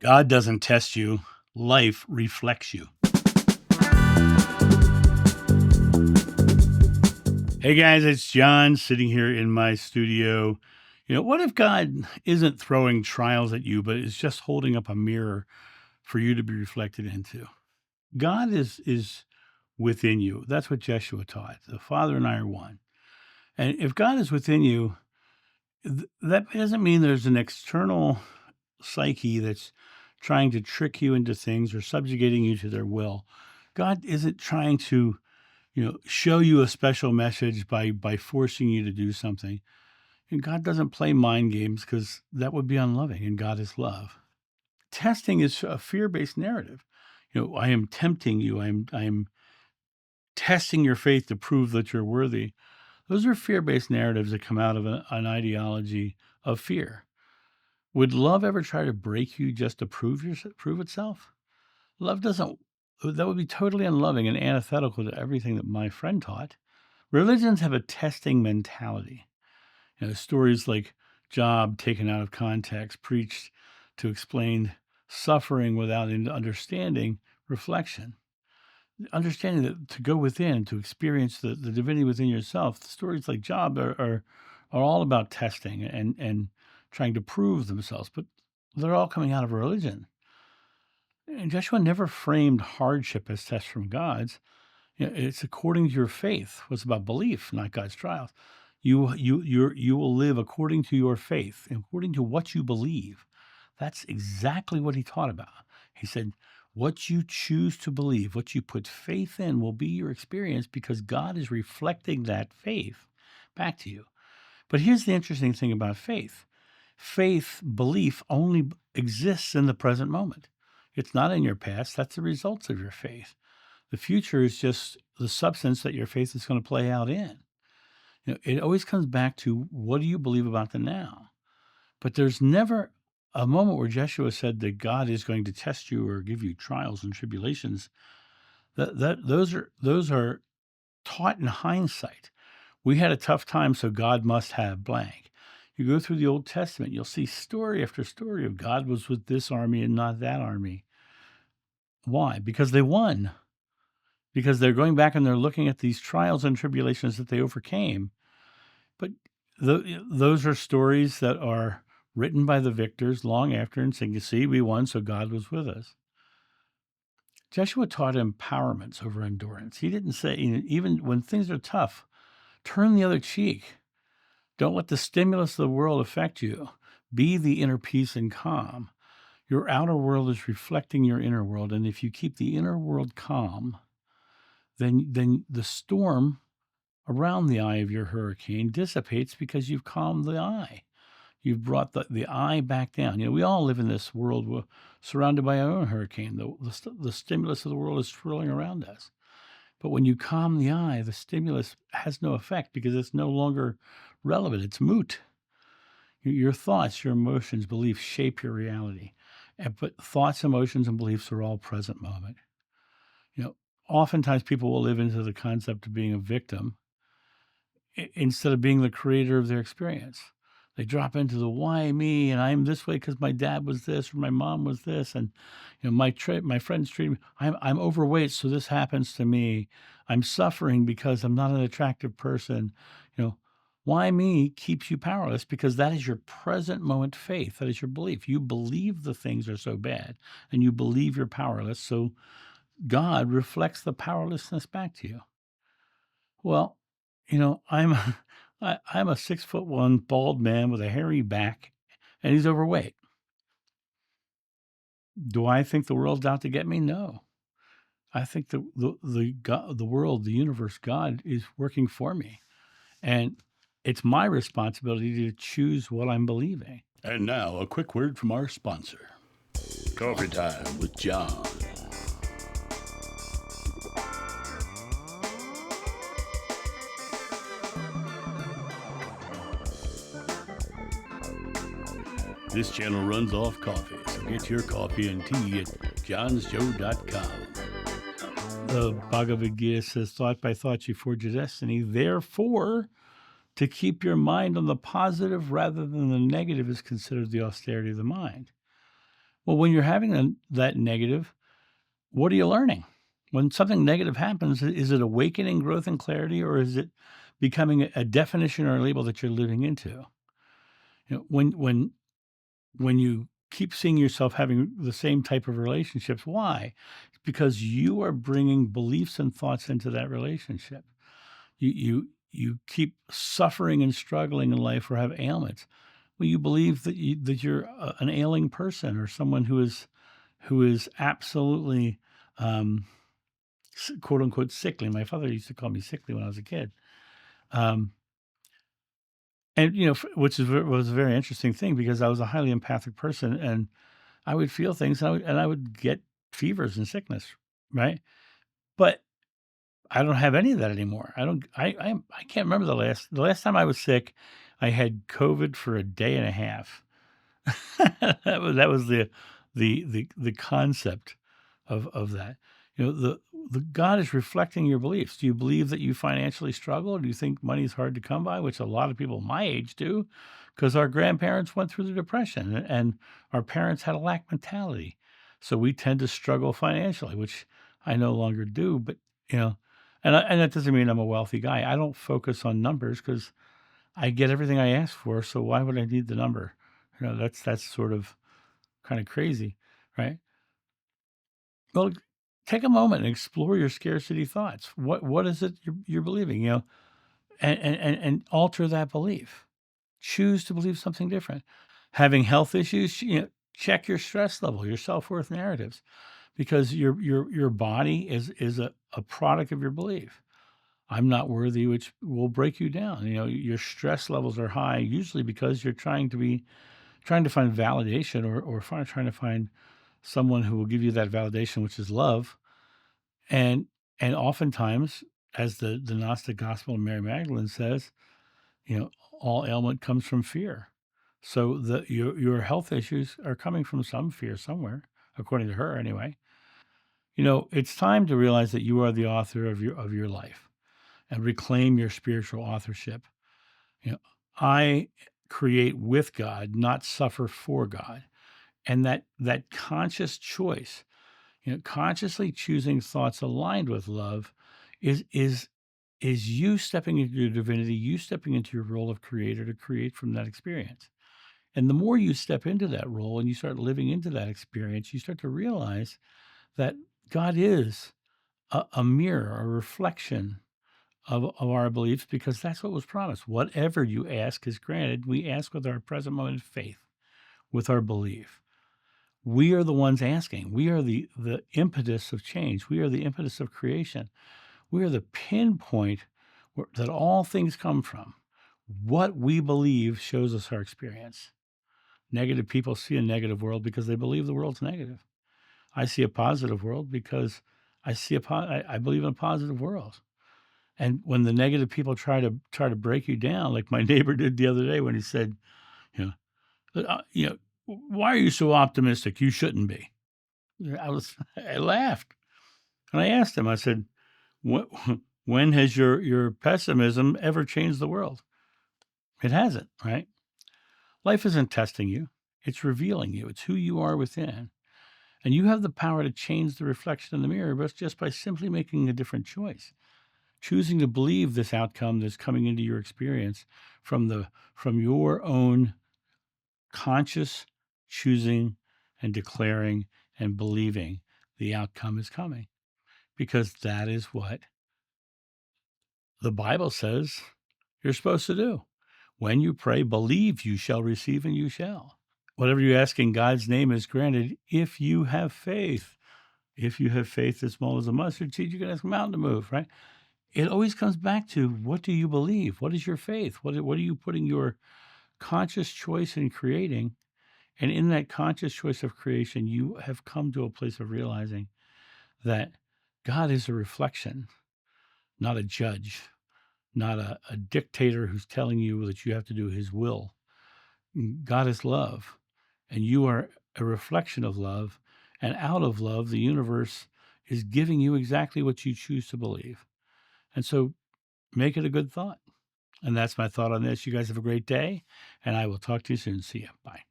God doesn't test you, life reflects you. Hey guys, it's John sitting here in my studio. What if God isn't throwing trials at you, but is just holding up a mirror for you to be reflected into? God is within you. That's what Jeshua taught. The Father and I are one. And if God is within you, that doesn't mean there's an external psyche that's trying to trick you into things or subjugating you to their will. God isn't trying to, show you a special message by forcing you to do something. And God doesn't play mind games because that would be unloving, and God is love. Testing is a fear-based narrative. I am tempting you. I'm testing your faith to prove that you're worthy. Those are fear-based narratives that come out of an ideology of fear. Would love ever try to break you just to prove itself? Love doesn't. That would be totally unloving and antithetical to everything that my friend taught. Religions have a testing mentality. Stories like Job taken out of context, preached to explain suffering without understanding reflection. Understanding that to go within, to experience the divinity within yourself. Stories like Job are all about testing and trying to prove themselves, but they're all coming out of religion. And Joshua never framed hardship as tests from God's. It's according to your faith. It's about belief, not God's trials. You will live according to your faith, according to what you believe. That's exactly what he taught about. He said, what you choose to believe, what you put faith in will be your experience because God is reflecting that faith back to you. But here's the interesting thing about faith. Faith, belief only exists in the present moment. It's not in your past. That's the results of your faith. The future is just the substance that your faith is going to play out in. It always comes back to what do you believe about the now? But there's never a moment where Jeshua said that God is going to test you or give you trials and tribulations. Those are taught in hindsight. We had a tough time, so God must have blank. You go through the Old Testament, you'll see story after story of God was with this army and not that army. Why? Because they won. Because they're going back and they're looking at these trials and tribulations that they overcame. But those are stories that are written by the victors long after and saying, you see, we won, so God was with us. Jeshua taught empowerments over endurance. He didn't say, even when things are tough, turn the other cheek. Don't let the stimulus of the world affect you. Be the inner peace and calm. Your outer world is reflecting your inner world. And if you keep the inner world calm, then the storm around the eye of your hurricane dissipates because you've calmed the eye. You've brought the eye back down. We all live in this world surrounded by our own hurricane. The stimulus of the world is swirling around us. But when you calm the eye, the stimulus has no effect because it's no longer relevant. It's moot. Your thoughts, your emotions, beliefs shape your reality. But thoughts, emotions, and beliefs are all present moment. Oftentimes people will live into the concept of being a victim instead of being the creator of their experience. They drop into the why me, and I'm this way because my dad was this or my mom was this, and my friends treat me. I'm overweight, so this happens to me. I'm suffering because I'm not an attractive person. Why me keeps you powerless because that is your present moment faith. That is your belief. You believe the things are so bad, and you believe you're powerless. So God reflects the powerlessness back to you. Well, I'm a 6'1" bald man with a hairy back, and he's overweight. Do I think the world's out to get me? No. I think the world, the universe, God is working for me, and it's my responsibility to choose what I'm believing. And now, a quick word from our sponsor. Coffee Time with John. This channel runs off coffee, so get your coffee and tea at johnsjoe.com. The Bhagavad Gita says, thought by thought you forge your destiny. Therefore, to keep your mind on the positive rather than the negative is considered the austerity of the mind. Well, when you're having that negative, what are you learning? When something negative happens, is it awakening growth and clarity, or is it becoming a definition or a label that you're living into? When you keep seeing yourself having the same type of relationships, why? Because you are bringing beliefs and thoughts into that relationship. You keep suffering and struggling in life or have ailments. Well, you believe that you're an ailing person or someone who is absolutely um, quote unquote sickly. My father used to call me sickly when I was a kid. Um, and which was a very interesting thing because I was a highly empathic person, and I would feel things, and I would get fevers and sickness, right? But I don't have any of that anymore. I don't. I can't remember the last time I was sick. I had COVID for a day and a half. That was the concept of that. The God is reflecting your beliefs. Do you believe that you financially struggle? Do you think money is hard to come by, which a lot of people my age do, because our grandparents went through the depression and our parents had a lack mentality, so we tend to struggle financially, which I no longer do. But you know, and that doesn't mean I'm a wealthy guy. I don't focus on numbers because I get everything I ask for. So why would I need the number? That's sort of kind of crazy, right? Well, take a moment and explore your scarcity thoughts. What is it you're believing? And alter that belief. Choose to believe something different. Having health issues, check your stress level, your self worth narratives, because your body is a product of your belief. I'm not worthy, which will break you down. Your stress levels are high, usually because you're trying to find validation or trying to find someone who will give you that validation, which is love. And and oftentimes, as the Gnostic Gospel of Mary Magdalene says, all ailment comes from fear. So your health issues are coming from some fear somewhere, according to her anyway. It's time to realize that you are the author of your life and reclaim your spiritual authorship. You know, I create with God, not suffer for God. And that conscious choice, consciously choosing thoughts aligned with love is you stepping into your divinity, you stepping into your role of creator to create from that experience. And the more you step into that role and you start living into that experience, you start to realize that God is a mirror, a reflection of our beliefs, because that's what was promised. Whatever you ask is granted. We ask with our present moment of faith, with our belief. We are the ones asking. We are the impetus of change. We are the impetus of creation. We are the pinpoint that all things come from. What we believe shows us our experience. Negative people see a negative world because they believe the world's negative. I see a positive world because I believe in a positive world. And when the negative people try to break you down, like my neighbor did the other day when he said, you know, you know, why are you so optimistic? You shouldn't be. I laughed and I asked him. I said, when has your pessimism ever changed the world? It hasn't, right? Life isn't testing you; it's revealing you. It's who you are within, and you have the power to change the reflection in the mirror, but just by simply making a different choice, choosing to believe this outcome that's coming into your experience from your own conscious choosing and declaring and believing the outcome is coming, because that is what the Bible says you're supposed to do. When you pray, believe you shall receive and you shall. Whatever you ask in God's name is granted if you have faith. If you have faith as small as a mustard seed, you can ask a mountain to move, right? It always comes back to, what do you believe? What is your faith? What are you putting your conscious choice in creating? And in that conscious choice of creation, you have come to a place of realizing that God is a reflection, not a judge, not a dictator who's telling you that you have to do his will. God is love, and you are a reflection of love. And out of love, the universe is giving you exactly what you choose to believe. And so make it a good thought. And that's my thought on this. You guys have a great day, and I will talk to you soon. See you. Bye.